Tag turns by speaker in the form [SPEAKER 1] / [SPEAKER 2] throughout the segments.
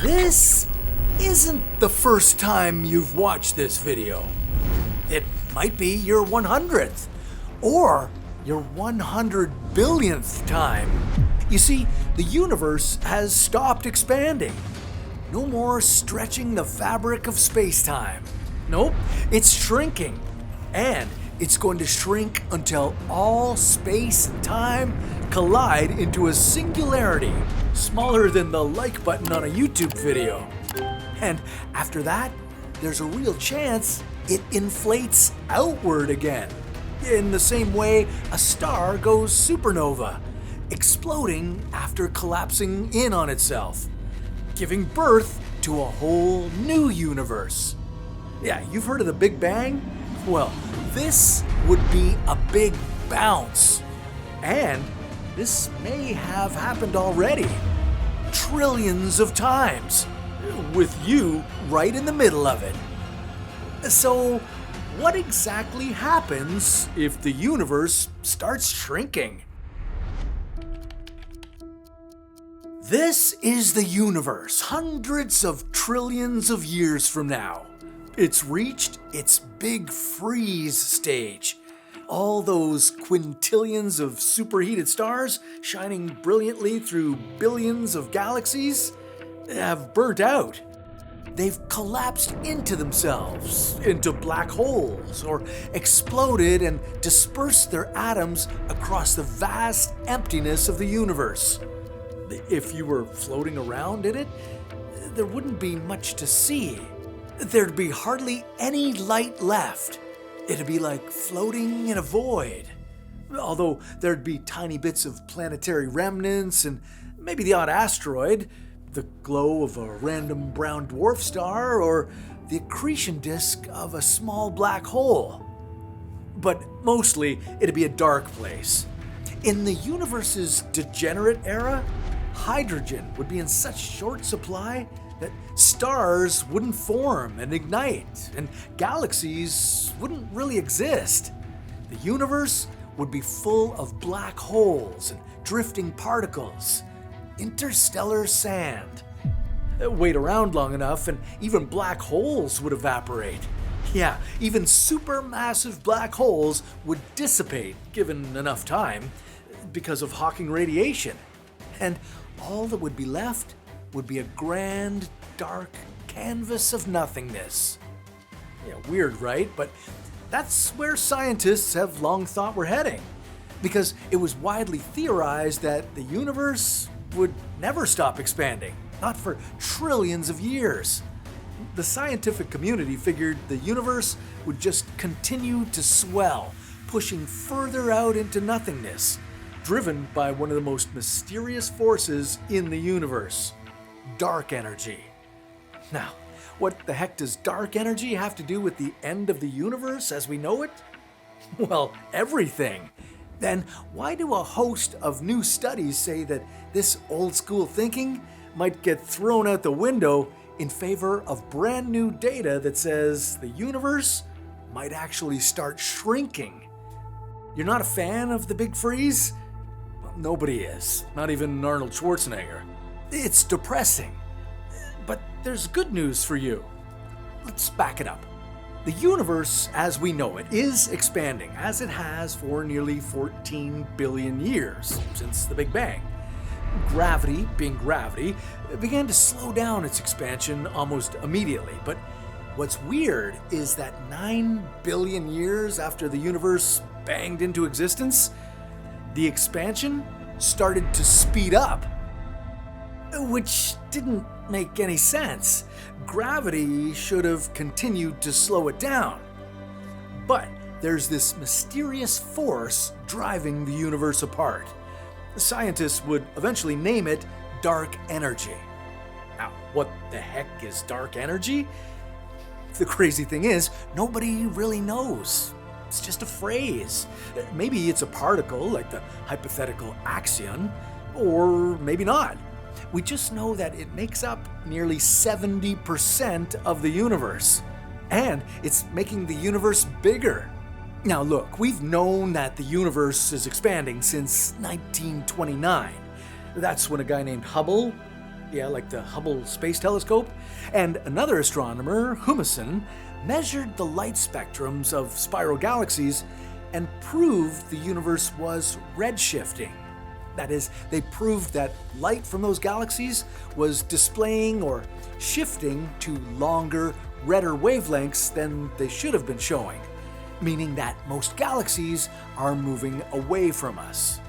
[SPEAKER 1] This isn't the first time you've watched this video. It might be your 100th or your 100 billionth time. You see, the universe has stopped expanding. No more stretching the fabric of space-time. Nope, it's shrinking. And it's going to shrink until all space and time collide into a singularity, smaller than the like button on a YouTube video. And after that, there's a real chance it inflates outward again, in the same way a star goes supernova, exploding after collapsing in on itself, giving birth to a whole new universe. Yeah, you've heard of the Big Bang? Well, this would be a big bounce. And this may have happened already, trillions of times, with you right in the middle of it. So, what exactly happens if the universe starts shrinking? This is the universe hundreds of trillions of years from now. It's reached its big freeze stage. All those quintillions of superheated stars shining brilliantly through billions of galaxies have burnt out. They've collapsed into themselves, into black holes, or exploded and dispersed their atoms across the vast emptiness of the universe. If you were floating around in it, there wouldn't be much to see. There'd be hardly any light left. It'd be like floating in a void. Although there'd be tiny bits of planetary remnants and maybe the odd asteroid, the glow of a random brown dwarf star, or the accretion disk of a small black hole. But mostly, it'd be a dark place. In the universe's degenerate era, hydrogen would be in such short supply that stars wouldn't form and ignite, and galaxies wouldn't really exist. The universe would be full of black holes and drifting particles, interstellar sand. Wait around long enough and even black holes would evaporate. Yeah, even supermassive black holes would dissipate given enough time because of Hawking radiation. And all that would be left would be a grand, dark canvas of nothingness. Yeah, weird, right? But that's where scientists have long thought we're heading, because it was widely theorized that the universe would never stop expanding, not for trillions of years. The scientific community figured the universe would just continue to swell, pushing further out into nothingness, driven by one of the most mysterious forces in the universe: dark energy. Now, what the heck does dark energy have to do with the end of the universe as we know it? Well, everything. Then why do a host of new studies say that this old school thinking might get thrown out the window in favor of brand new data that says the universe might actually start shrinking? You're not a fan of the big freeze? Well, nobody is, not even Arnold Schwarzenegger. It's depressing. But there's good news for you. Let's back it up. The universe as we know it is expanding, as it has for nearly 14 billion years since the Big Bang. Gravity, being gravity, began to slow down its expansion almost immediately. But what's weird is that 9 billion years after the universe banged into existence, the expansion started to speed up, which didn't make any sense. Gravity should have continued to slow it down. But there's this mysterious force driving the universe apart. Scientists would eventually name it dark energy. Now, what the heck is dark energy? The crazy thing is, nobody really knows. It's just a phrase. Maybe it's a particle, like the hypothetical axion, or maybe not. We just know that it makes up nearly 70% of the universe. And it's making the universe bigger. Now look, we've known that the universe is expanding since 1929. That's when a guy named Hubble like the Hubble Space Telescope. And another astronomer, Humason, measured the light spectrums of spiral galaxies and proved the universe was redshifting. That is, they proved that light from those galaxies was displaying or shifting to longer, redder wavelengths than they should have been showing, meaning that most galaxies are moving away from us.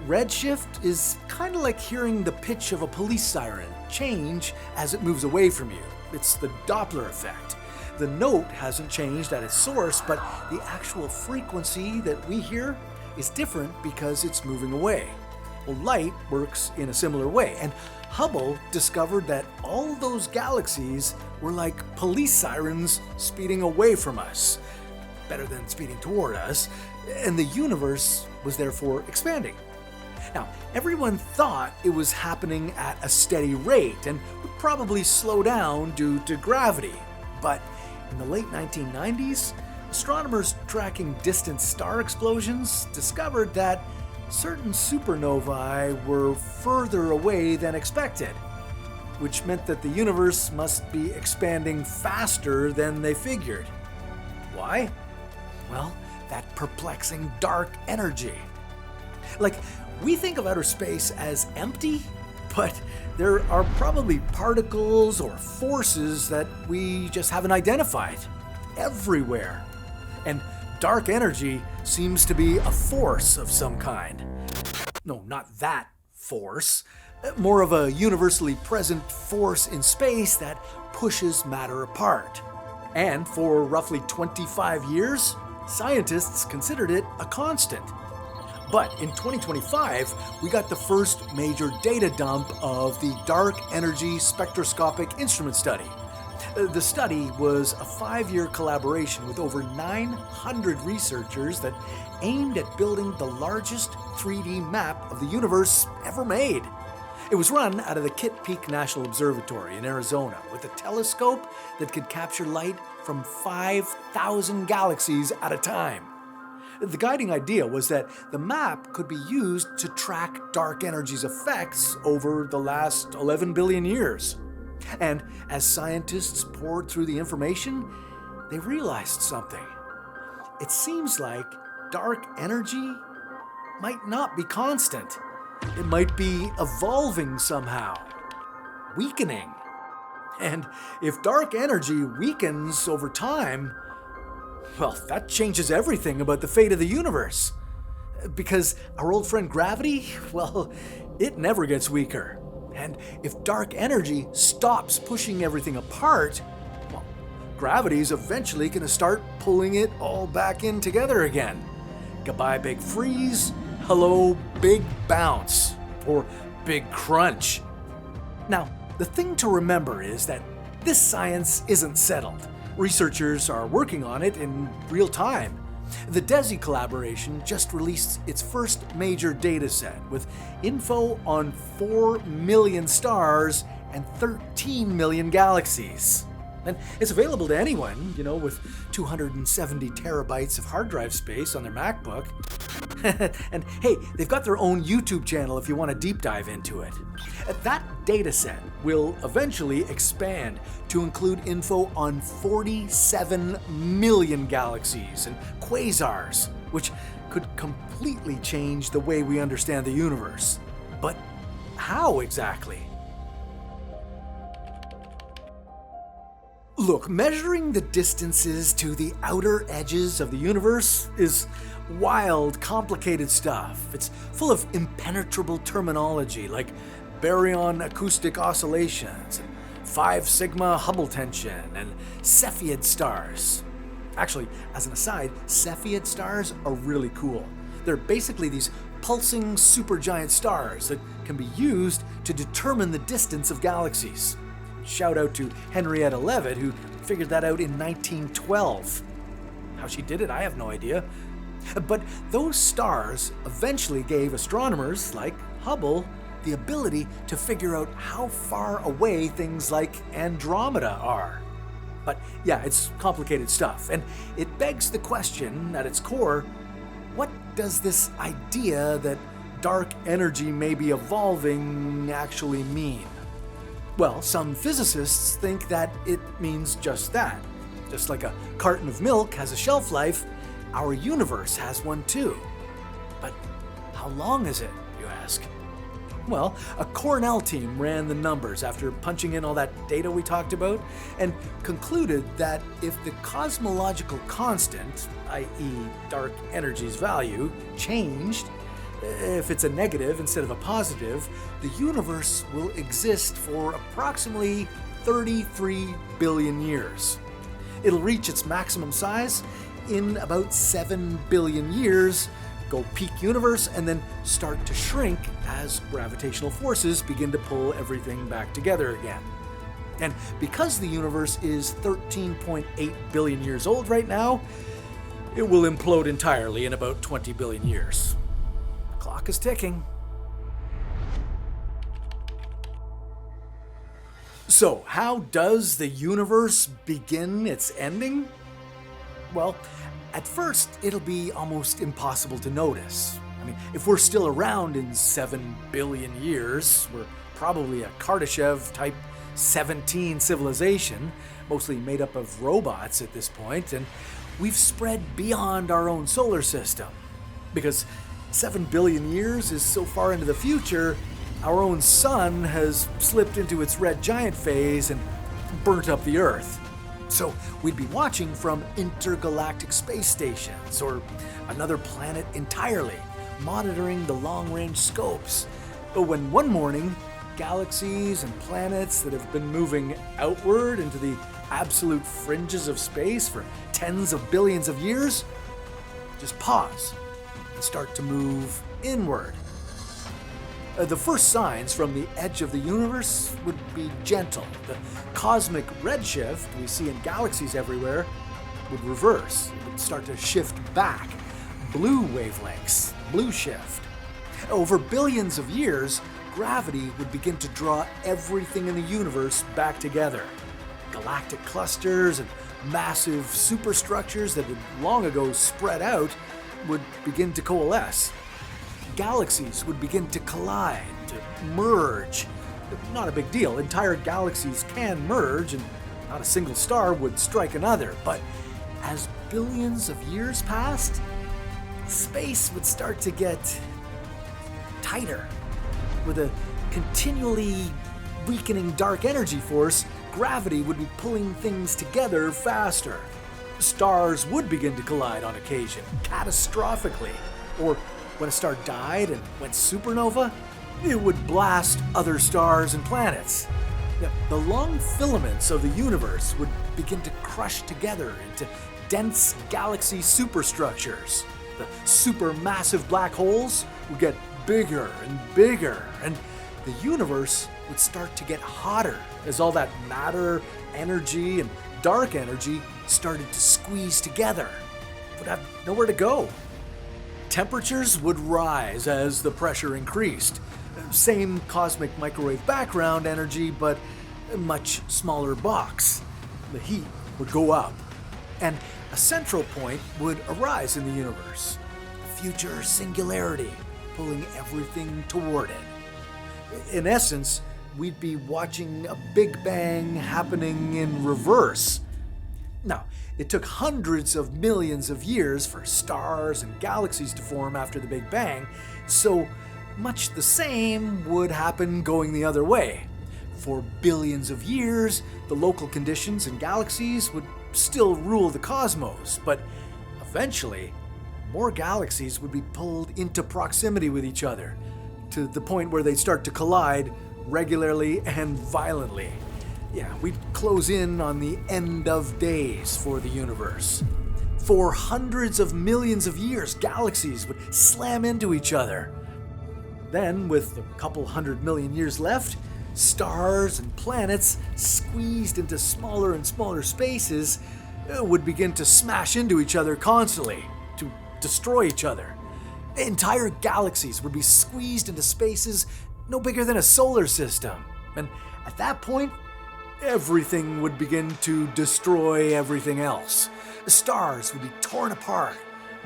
[SPEAKER 1] Redshift is kind of like hearing the pitch of a police siren change as it moves away from you. It's the Doppler effect. The note hasn't changed at its source, but the actual frequency that we hear is different because it's moving away. Well, light works in a similar way, and Hubble discovered that all those galaxies were like police sirens speeding away from us, better than speeding toward us, and the universe was therefore expanding. Now, everyone thought it was happening at a steady rate and would probably slow down due to gravity, but in the late 1990s, astronomers tracking distant star explosions discovered that certain supernovae were further away than expected, which meant that the universe must be expanding faster than they figured. Why? Well, that perplexing dark energy. Like, we think of outer space as empty, but there are probably particles or forces that we just haven't identified everywhere. And dark energy seems to be a force of some kind. No, not that force. More of a universally present force in space that pushes matter apart. And for roughly 25 years, scientists considered it a constant. But in 2025, we got the first major data dump of the Dark Energy Spectroscopic Instrument Study. The study was a 5-year collaboration with over 900 researchers that aimed at building the largest 3D map of the universe ever made. It was run out of the Kitt Peak National Observatory in Arizona with a telescope that could capture light from 5,000 galaxies at a time. The guiding idea was that the map could be used to track dark energy's effects over the last 11 billion years. And as scientists poured through the information, they realized something. It seems like dark energy might not be constant. It might be evolving somehow, weakening. And if dark energy weakens over time, well, that changes everything about the fate of the universe. Because our old friend gravity, well, it never gets weaker. And if dark energy stops pushing everything apart, well, gravity's eventually going to start pulling it all back in together again. Goodbye, big freeze. Hello, big bounce. Or big crunch. Now, the thing to remember is that this science isn't settled. Researchers are working on it in real time. The DESI collaboration just released its first major data set with info on 4 million stars and 13 million galaxies. And it's available to anyone, with 270 terabytes of hard drive space on their MacBook. And hey, they've got their own YouTube channel if you want to deep dive into it. That dataset will eventually expand to include info on 47 million galaxies and quasars, which could completely change the way we understand the universe. But how exactly? Look, measuring the distances to the outer edges of the universe is wild, complicated stuff. It's full of impenetrable terminology like baryon acoustic oscillations, and 5 sigma Hubble tension, and Cepheid stars. Actually, as an aside, Cepheid stars are really cool. They're basically these pulsing supergiant stars that can be used to determine the distance of galaxies. Shout out to Henrietta Leavitt, who figured that out in 1912. How she did it, I have no idea. But those stars eventually gave astronomers like Hubble the ability to figure out how far away things like Andromeda are. But yeah, it's complicated stuff, and it begs the question at its core, what does this idea that dark energy may be evolving actually mean? Well, some physicists think that it means just that. Just like a carton of milk has a shelf life, our universe has one too. But how long is it, you ask? Well, a Cornell team ran the numbers after punching in all that data we talked about and concluded that if the cosmological constant, i.e. dark energy's value, changed, if it's a negative instead of a positive, the universe will exist for approximately 33 billion years. It'll reach its maximum size in about 7 billion years, go peak universe, and then start to shrink as gravitational forces begin to pull everything back together again. And because the universe is 13.8 billion years old right now, it will implode entirely in about 20 billion years. The clock is ticking. So, how does the universe begin its ending? Well, at first, it'll be almost impossible to notice. I mean, if we're still around in 7 billion years, we're probably a Kardashev type 17 civilization, mostly made up of robots at this point, and we've spread beyond our own solar system. Because 7 billion years is so far into the future, our own sun has slipped into its red giant phase and burnt up the Earth. So we'd be watching from intergalactic space stations or another planet entirely, monitoring the long-range scopes. But when one morning, galaxies and planets that have been moving outward into the absolute fringes of space for tens of billions of years, just pause and start to move inward. The first signs from the edge of the universe would be gentle. The cosmic redshift we see in galaxies everywhere would reverse. It would start to shift back. Blue wavelengths, blue shift. Over billions of years, gravity would begin to draw everything in the universe back together. Galactic clusters and massive superstructures that had long ago spread out would begin to coalesce. Galaxies would begin to collide, to merge. Not a big deal. Entire galaxies can merge, and not a single star would strike another. But as billions of years passed, space would start to get tighter. With a continually weakening dark energy force, gravity would be pulling things together faster. Stars would begin to collide on occasion, catastrophically. Or when a star died and went supernova, it would blast other stars and planets. The long filaments of the universe would begin to crush together into dense galaxy superstructures. The supermassive black holes would get bigger and bigger, and the universe would start to get hotter as all that matter, energy, and dark energy started to squeeze together. It would have nowhere to go. Temperatures would rise as the pressure increased. Same cosmic microwave background energy, but a much smaller box. The heat would go up, and a central point would arise in the universe. A future singularity, pulling everything toward it. In essence, we'd be watching a Big Bang happening in reverse. Now, it took hundreds of millions of years for stars and galaxies to form after the Big Bang, so much the same would happen going the other way. For billions of years, the local conditions in galaxies would still rule the cosmos, but eventually, more galaxies would be pulled into proximity with each other, to the point where they'd start to collide regularly and violently. Yeah, we'd close in on the end of days for the universe. For hundreds of millions of years, galaxies would slam into each other. Then, with a couple 100 million years left, stars and planets, squeezed into smaller and smaller spaces, would begin to smash into each other constantly, to destroy each other. Entire galaxies would be squeezed into spaces no bigger than a solar system. And at that point, everything would begin to destroy everything else. The stars would be torn apart.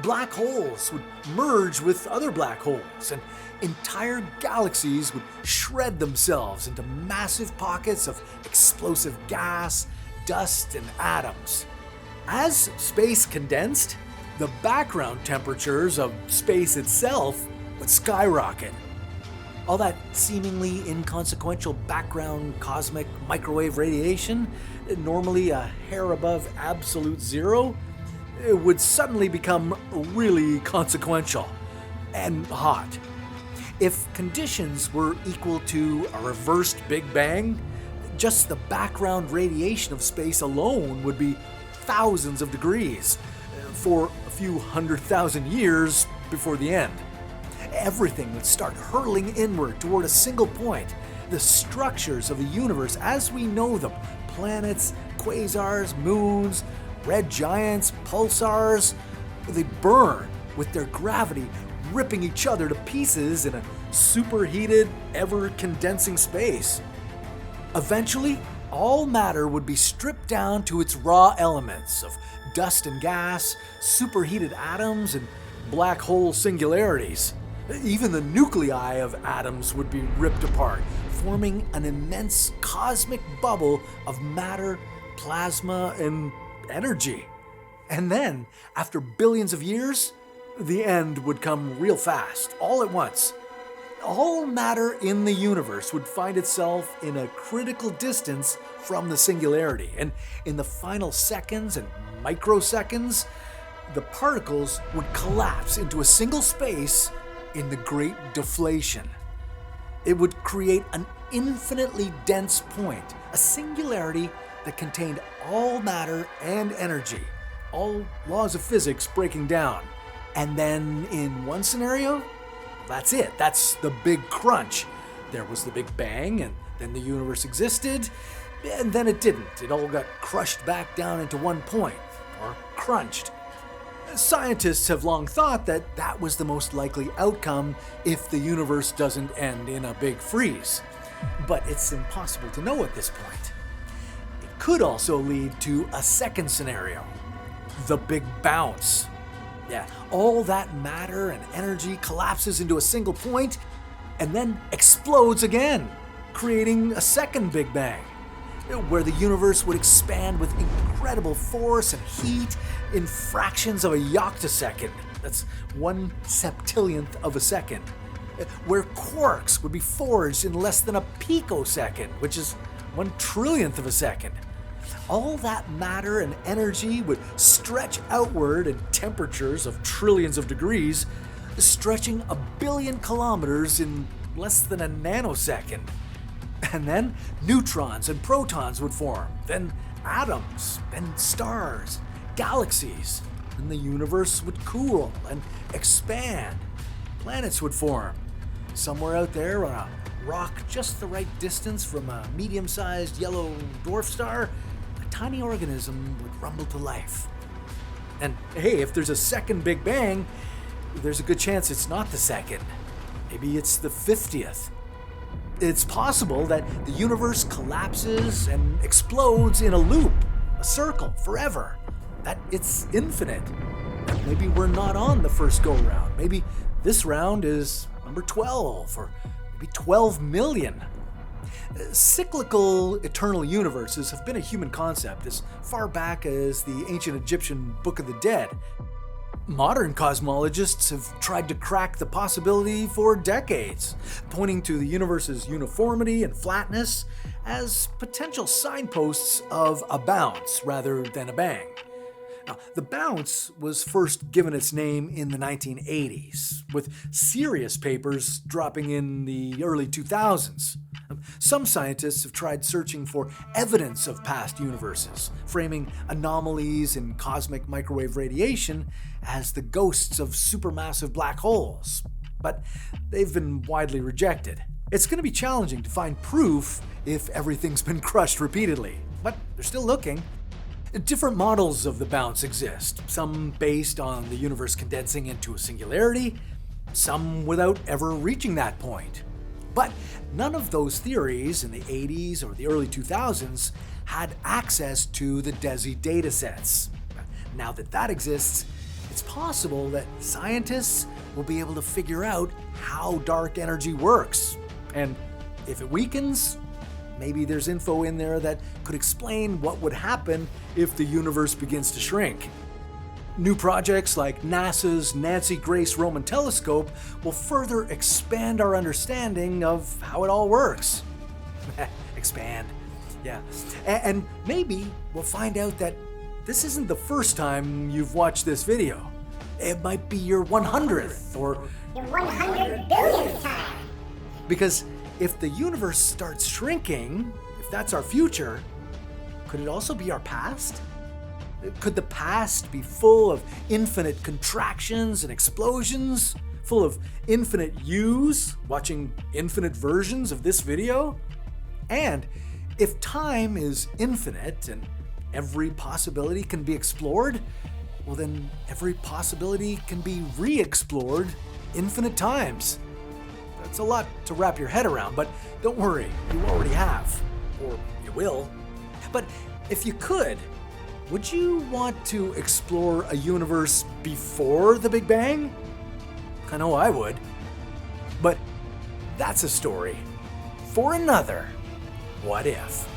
[SPEAKER 1] Black holes would merge with other black holes, and entire galaxies would shred themselves into massive pockets of explosive gas, dust, and atoms. As space condensed, the background temperatures of space itself would skyrocket. All that seemingly inconsequential background cosmic microwave radiation, normally a hair above absolute zero, it would suddenly become really consequential and hot. If conditions were equal to a reversed Big Bang, just the background radiation of space alone would be thousands of degrees for a few 100,000 years before the end. Everything would start hurtling inward toward a single point. The structures of the universe as we know them, planets, quasars, moons, red giants, pulsars, they burn with their gravity ripping each other to pieces in a superheated, ever-condensing space. Eventually, all matter would be stripped down to its raw elements of dust and gas, superheated atoms, and black hole singularities. Even the nuclei of atoms would be ripped apart, forming an immense cosmic bubble of matter, plasma, and energy. And then, after billions of years, the end would come real fast, all at once. All matter in the universe would find itself in a critical distance from the singularity, and in the final seconds and microseconds, the particles would collapse into a single space in the Great Deflation. It would create an infinitely dense point, a singularity that contained all matter and energy, all laws of physics breaking down. And then in one scenario, that's it. That's the big crunch. There was the Big Bang, and then the universe existed, and then it didn't. It all got crushed back down into one point, or crunched. Scientists have long thought that that was the most likely outcome if the universe doesn't end in a big freeze. But it's impossible to know at this point. It could also lead to a second scenario, the Big Bounce. Yeah, all that matter and energy collapses into a single point and then explodes again, creating a second Big Bang, where the universe would expand with incredible force and heat in fractions of a yoctosecond. That's 1/septillionth of a second. Where quarks would be forged in less than a picosecond, which is 1/trillionth of a second. All that matter and energy would stretch outward in temperatures of trillions of degrees, stretching 1 billion kilometers in less than a nanosecond. And then neutrons and protons would form, then atoms, then stars, galaxies, and the universe would cool and expand. Planets would form. Somewhere out there on a rock just the right distance from a medium-sized yellow dwarf star, a tiny organism would rumble to life. And hey, if there's a second Big Bang, there's a good chance it's not the second. Maybe it's the 50th. It's possible that the universe collapses and explodes in a loop, a circle, forever. That it's infinite. That maybe we're not on the first go-round. Maybe this round is number 12, or maybe 12 million. Cyclical eternal universes have been a human concept as far back as the ancient Egyptian Book of the Dead. Modern cosmologists have tried to crack the possibility for decades, pointing to the universe's uniformity and flatness as potential signposts of a bounce rather than a bang. Now, the bounce was first given its name in the 1980s, with serious papers dropping in the early 2000s. Some scientists have tried searching for evidence of past universes, framing anomalies in cosmic microwave radiation as the ghosts of supermassive black holes, but they've been widely rejected. It's going to be challenging to find proof if everything's been crushed repeatedly, but they're still looking. Different models of the bounce exist, some based on the universe condensing into a singularity, some without ever reaching that point. But none of those theories in the 80s or the early 2000s had access to the DESI datasets. Now that exists, it's possible that scientists will be able to figure out how dark energy works. And if it weakens, maybe there's info in there that could explain what would happen if the universe begins to shrink. New projects like NASA's Nancy Grace Roman Telescope will further expand our understanding of how it all works. Expand. Yeah. And maybe we'll find out that this isn't the first time you've watched this video. It might be your 100th or
[SPEAKER 2] your 100 billionth time.
[SPEAKER 1] Because if the universe starts shrinking, if that's our future, could it also be our past? Could the past be full of infinite contractions and explosions? Full of infinite yous watching infinite versions of this video? And if time is infinite and every possibility can be explored, well then every possibility can be re-explored infinite times. That's a lot to wrap your head around, but don't worry, you already have. Or you will. But if you could, would you want to explore a universe before the Big Bang? I know I would. But that's a story for another What If.